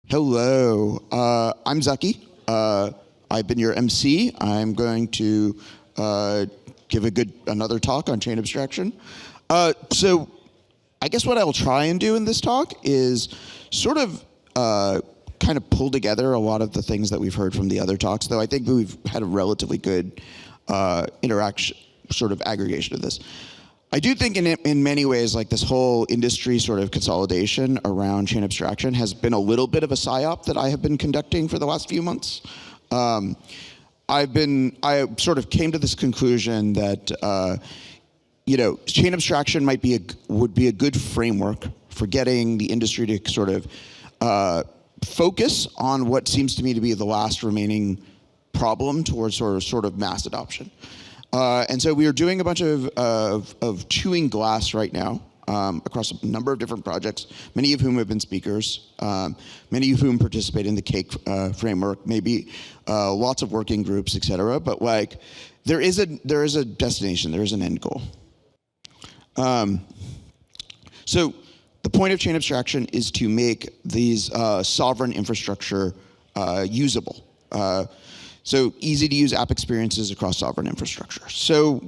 Hello, I'm Zaki. I've been your MC. I'm going to give another talk on chain abstraction. So I guess what I'll try and do in this talk is sort of kind of pull together a lot of the things that we've heard from the other talks, though I think we've had a relatively good interaction, sort of aggregation of this. I do think in many ways, like this whole industry sort of consolidation around chain abstraction has been a little bit of a psyop that I have been conducting for the last few months. I sort of came to this conclusion that chain abstraction would be a good framework for getting the industry to sort of focus on what seems to me to be the last remaining problem towards sort of mass adoption. And so we are doing a bunch of chewing glass right now across a number of different projects, many of whom have been speakers, many of whom participate in the Cake framework, maybe lots of working groups, et cetera. But like, there is a destination, there is an end goal. So the point of chain abstraction is to make these sovereign infrastructure usable. So easy to use app experiences across sovereign infrastructure. So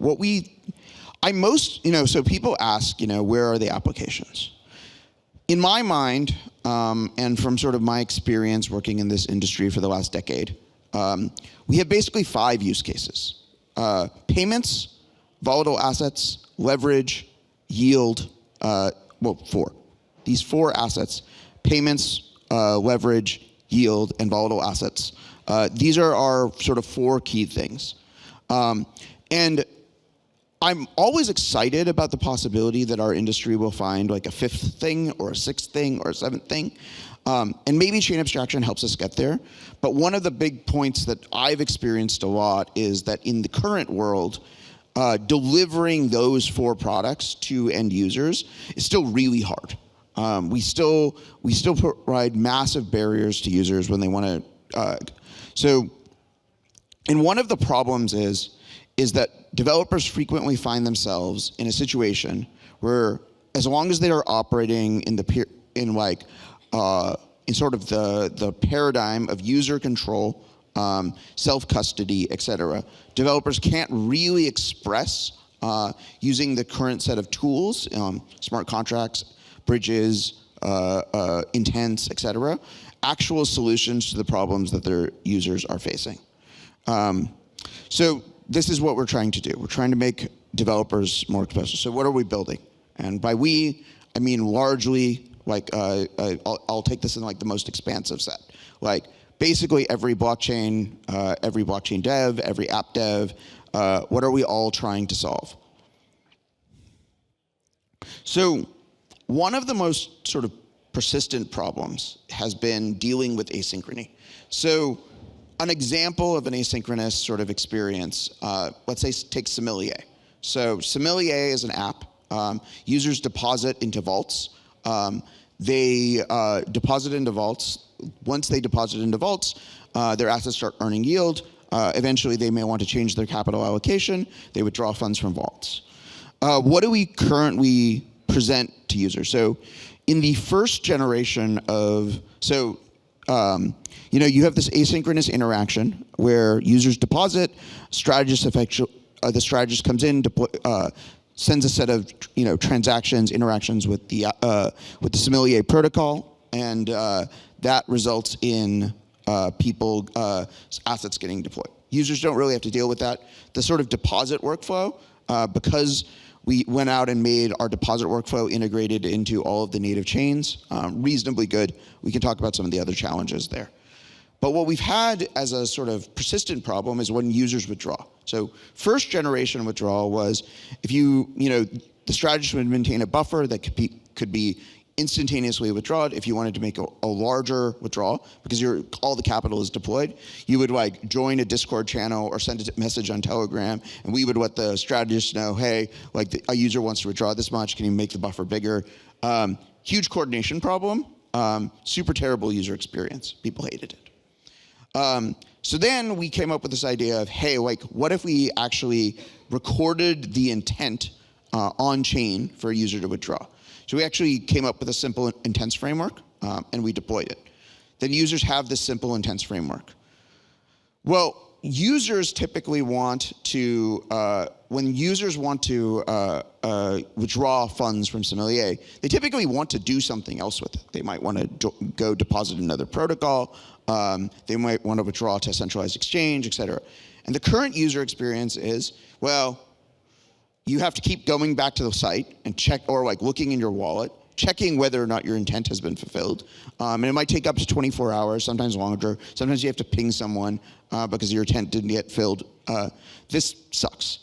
so people ask, where are the applications? In my mind, and from sort of my experience working in this industry for the last decade, we have basically 5 use cases. Payments, volatile assets, leverage, yield, 4. These 4 assets, payments, leverage, yield, and volatile assets. These are our sort of 4 key things. And I'm always excited about the possibility that our industry will find like a 5th thing or a 6th thing or a 7th thing. And maybe chain abstraction helps us get there. But one of the big points that I've experienced a lot is that in the current world, delivering those 4 products to end users is still really hard. We still provide massive barriers to users when they want to. And one of the problems is that developers frequently find themselves in a situation where, as long as they are operating in sort of the paradigm of user control, self-custody, et cetera, developers can't really express using the current set of tools, smart contracts, bridges, intents, et cetera, actual solutions to the problems that their users are facing. So this is what we're trying to do. We're trying to make developers more expressive. So what are we building? And by we, I mean largely, like, I'll take this in like the most expansive set. Like basically every blockchain dev, every app dev, what are we all trying to solve? So one of the most sort of persistent problems has been dealing with asynchrony. So an example of an asynchronous sort of experience, let's say take Sommelier. So Sommelier is an app. Users deposit into vaults. They deposit into vaults. Once they deposit into vaults, their assets start earning yield. Eventually, they may want to change their capital allocation. They withdraw funds from vaults. What do we currently present to users? So in the first generation of, you have this asynchronous interaction where users deposit, the strategist comes in, sends a set of transactions, interactions with the Sommelier protocol, and that results in assets getting deployed. Users don't really have to deal with that. The sort of deposit workflow, because we went out and made our deposit workflow integrated into all of the native chains, reasonably good. We can talk about some of the other challenges there. But what we've had as a sort of persistent problem is when users withdraw. So first generation withdrawal was if the strategist would maintain a buffer that could be instantaneously withdrawn. If you wanted to make a larger withdrawal, because all the capital is deployed, you would like join a Discord channel or send a message on Telegram, and we would let the strategist know, hey, like a user wants to withdraw this much, can you make the buffer bigger? Huge coordination problem, super terrible user experience. People hated it. So then we came up with this idea of, hey, like, what if we actually recorded the intent on chain for a user to withdraw? So we actually came up with a simple intents framework, and we deployed it. then users have this simple intents framework. Well, users typically want to, when users want to withdraw funds from Sommelier, they typically want to do something else with it. They might want to go deposit another protocol. They might want to withdraw to a centralized exchange, et cetera. And the current user experience is, well, you have to keep going back to the site and check, or like looking in your wallet, checking whether or not your intent has been fulfilled. And it might take up to 24 hours, sometimes longer. Sometimes you have to ping someone because your intent didn't get filled. This sucks.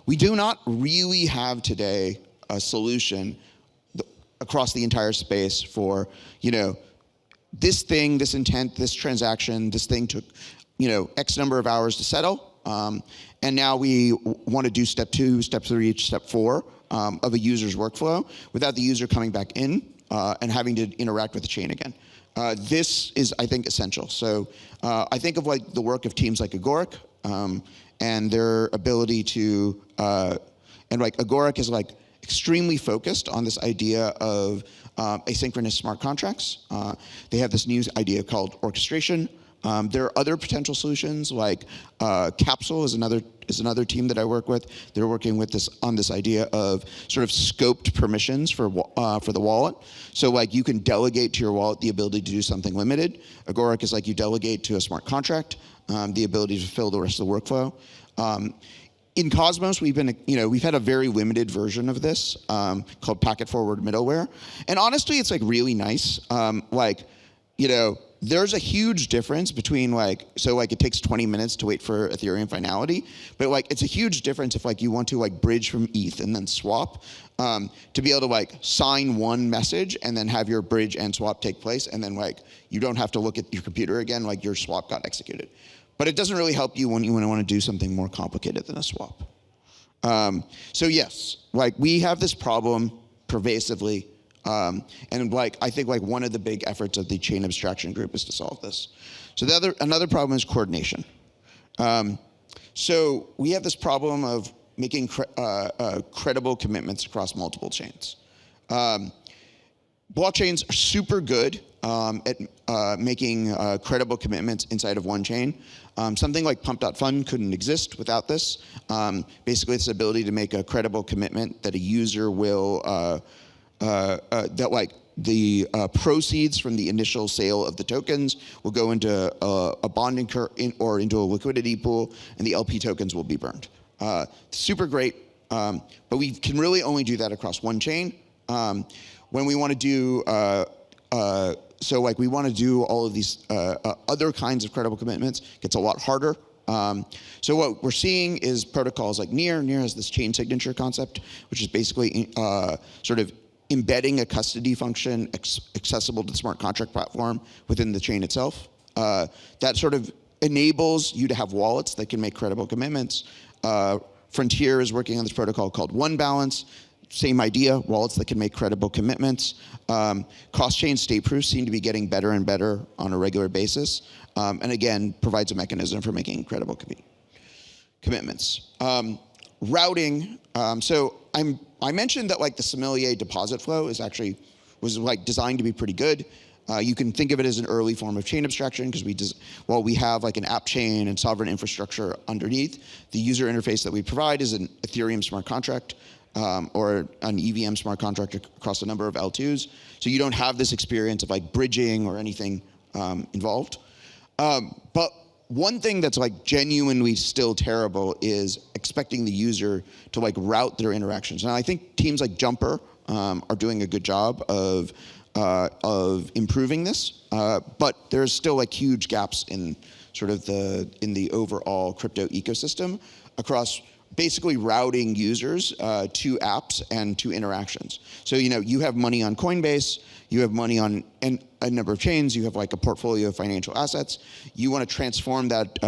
We do not really have today a solution across the entire space for, this thing, this intent, this transaction, this thing took, X number of hours to settle. And now we want to do step 2, step 3, step 4 of a user's workflow without the user coming back in and having to interact with the chain again. This is, I think, essential. So I think of like the work of teams like Agoric and their ability to, and like Agoric is like extremely focused on this idea of asynchronous smart contracts. They have this new idea called orchestration. There are other potential solutions like Capsule is another team that I work with. They're working with on this idea of sort of scoped permissions for the wallet. So like you can delegate to your wallet the ability to do something limited. Agoric is like you delegate to a smart contract the ability to fill the rest of the workflow. In Cosmos, we've had a very limited version of this called packet forward middleware, and honestly, it's like really nice. There's a huge difference between it takes 20 minutes to wait for Ethereum finality, but it's a huge difference if you want to bridge from ETH and then swap, to be able to sign one message and then have your bridge and swap take place, and then you don't have to look at your computer again, your swap got executed. But it doesn't really help you when you want to do something more complicated than a swap. So yes, we have this problem pervasively. And I think one of the big efforts of the chain abstraction group is to solve this. So another problem is coordination. So we have this problem of making credible commitments across multiple chains. Blockchains are super good at making credible commitments inside of one chain. Something like pump.fun couldn't exist without this. Basically, it's the ability to make a credible commitment that a user will the proceeds from the initial sale of the tokens will go into a bonding or into a liquidity pool, and the LP tokens will be burned. Super great, but we can really only do that across one chain. When we want to do we want to do all of these other kinds of credible commitments, it gets a lot harder. So what we're seeing is protocols like Near. Near has this chain signature concept, which is basically sort of embedding a custody function accessible to the smart contract platform within the chain itself. That sort of enables you to have wallets that can make credible commitments. Frontier is working on this protocol called One Balance. Same idea, wallets that can make credible commitments. Cross-chain state proofs seem to be getting better and better on a regular basis. And again, provides a mechanism for making credible commitments. Routing, I mentioned that the Sommelier deposit flow was designed to be pretty good. You can think of it as an early form of chain abstraction because while we have an app chain and sovereign infrastructure underneath, the user interface that we provide is an Ethereum smart contract or an EVM smart contract across a number of L2s. So you don't have this experience of bridging or anything involved. But one thing that's genuinely still terrible is expecting the user to route their interactions. And I think teams like Jumper are doing a good job of improving this, but there's still huge gaps in sort of the overall crypto ecosystem across basically routing users to apps and to interactions. So you have money on Coinbase, you have money on a number of chains, you have a portfolio of financial assets. You want to transform that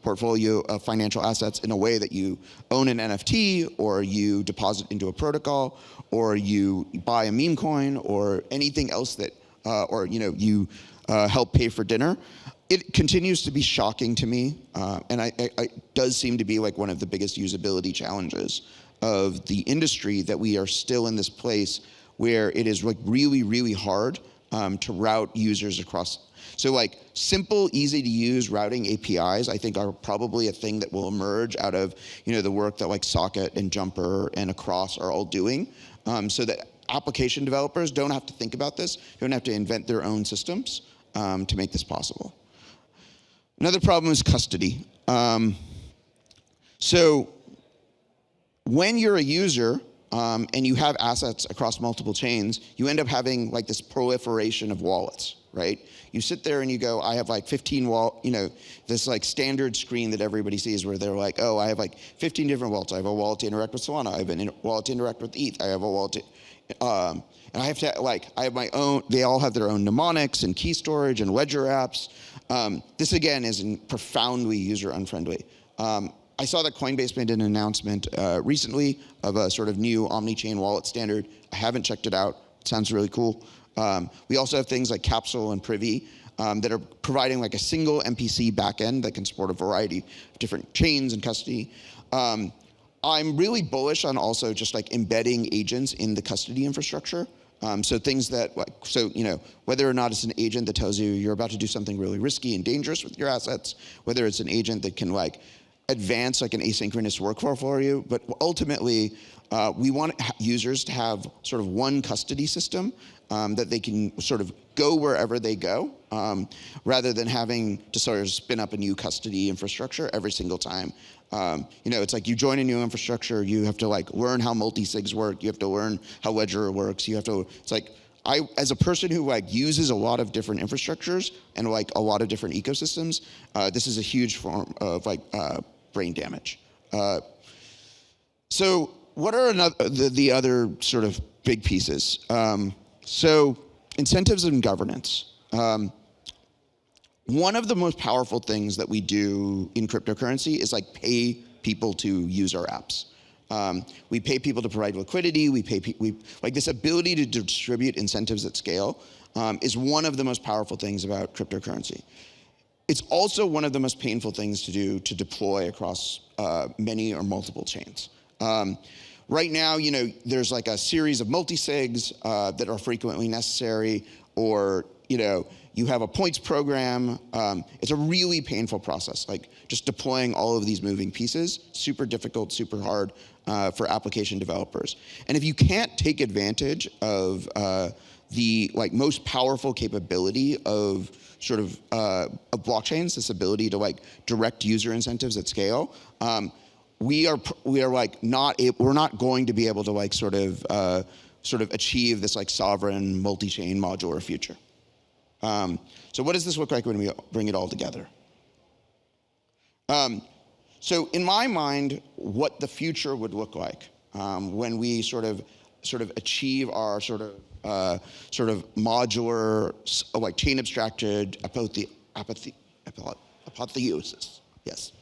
portfolio of financial assets in a way that you own an NFT, or you deposit into a protocol, or you buy a meme coin, or anything else that, or you help pay for dinner. It continues to be shocking to me, and it does seem to be one of the biggest usability challenges of the industry, that we are still in this place where it is really, really hard to route users across. So like simple, easy to use routing APIs, I think are probably a thing that will emerge out of the work that like Socket and Jumper and Across are all doing, so that application developers don't have to think about this, don't have to invent their own systems to make this possible. Another problem is custody. So when you're a user and you have assets across multiple chains, you end up having like this proliferation of wallets, right? You sit there and you go, I have like 15 this like standard screen that everybody sees where they're like, oh, I have like 15 different wallets. I have a wallet to interact with Solana. I have a wallet to interact with ETH. I have a wallet to, and I have to I have my own, they all have their own mnemonics and key storage and ledger apps. This again is profoundly user unfriendly. I saw that Coinbase made an announcement recently of a sort of new omni-chain wallet standard. I haven't checked it out. It sounds really cool. We also have things like Capsule and Privy that are providing like a single MPC backend that can support a variety of different chains and custody. I'm really bullish on also just like embedding agents in the custody infrastructure. So things that whether or not it's an agent that tells you you're about to do something really risky and dangerous with your assets, whether it's an agent that can like advance like an asynchronous workflow for you, but ultimately we want users to have sort of one custody system that they can sort of go wherever they go, rather than having to sort of spin up a new custody infrastructure every single time. It's like you join a new infrastructure, you have to like learn how multi-sigs work, you have to learn how Ledger works, it's like, as a person who like uses a lot of different infrastructures and like a lot of different ecosystems, this is a huge form of like brain damage. So what are the other sort of big pieces? So incentives and governance. One of the most powerful things that we do in cryptocurrency is like pay people to use our apps. We pay people to provide liquidity. We like this ability to distribute incentives at scale is one of the most powerful things about cryptocurrency. It's also one of the most painful things to do to deploy across many or multiple chains. Right now, there's like a series of multi-sigs that are frequently necessary, or you have a points program. It's a really painful process, like just deploying all of these moving pieces, super difficult, super hard for application developers. And if you can't take advantage of the like most powerful capability of sort of blockchains, this ability to like direct user incentives at scale, we're not going to be able to like sort of achieve this like sovereign multi-chain modular future. So what does this look like when we bring it all together? So in my mind, what the future would look like when we sort of achieve our sort of modular, like chain abstracted apotheosis. Yes,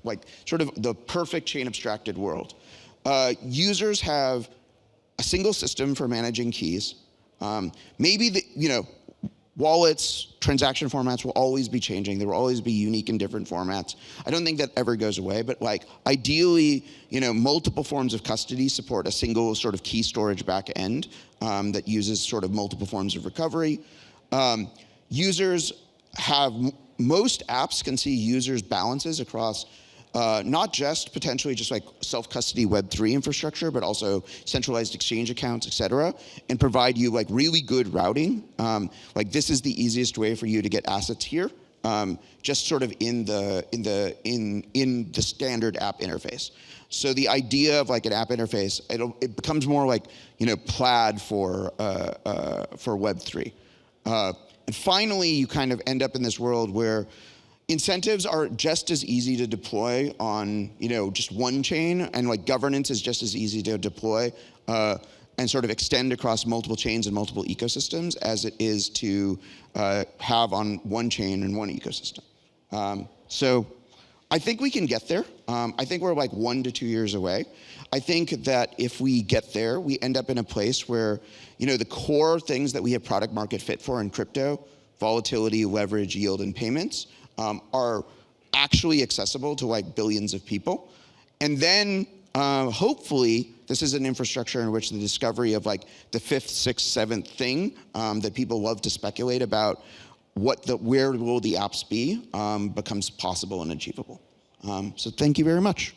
like sort of the perfect chain abstracted world. Users have a single system for managing keys. Maybe wallets, transaction formats will always be changing. They will always be unique in different formats. I don't think that ever goes away, but like ideally, multiple forms of custody support a single sort of key storage back end that uses sort of multiple forms of recovery. Most apps can see users' balances across not just potentially just like self-custody Web3 infrastructure, but also centralized exchange accounts, et cetera, and provide you like really good routing. Like this is the easiest way for you to get assets here, just sort of in the standard app interface. So the idea of like an app interface, it becomes more like plaid for Web3. And finally, you kind of end up in this world where incentives are just as easy to deploy on just one chain, and like governance is just as easy to deploy and sort of extend across multiple chains and multiple ecosystems as it is to have on one chain and one ecosystem. So I think we can get there. I think we're like 1 to 2 years away. I think that if we get there, we end up in a place where the core things that we have product market fit for in crypto, volatility, leverage, yield, and payments, are actually accessible to like billions of people. And then hopefully, this is an infrastructure in which the discovery of like the fifth, sixth, seventh thing that people love to speculate about where will the apps be becomes possible and achievable. So thank you very much.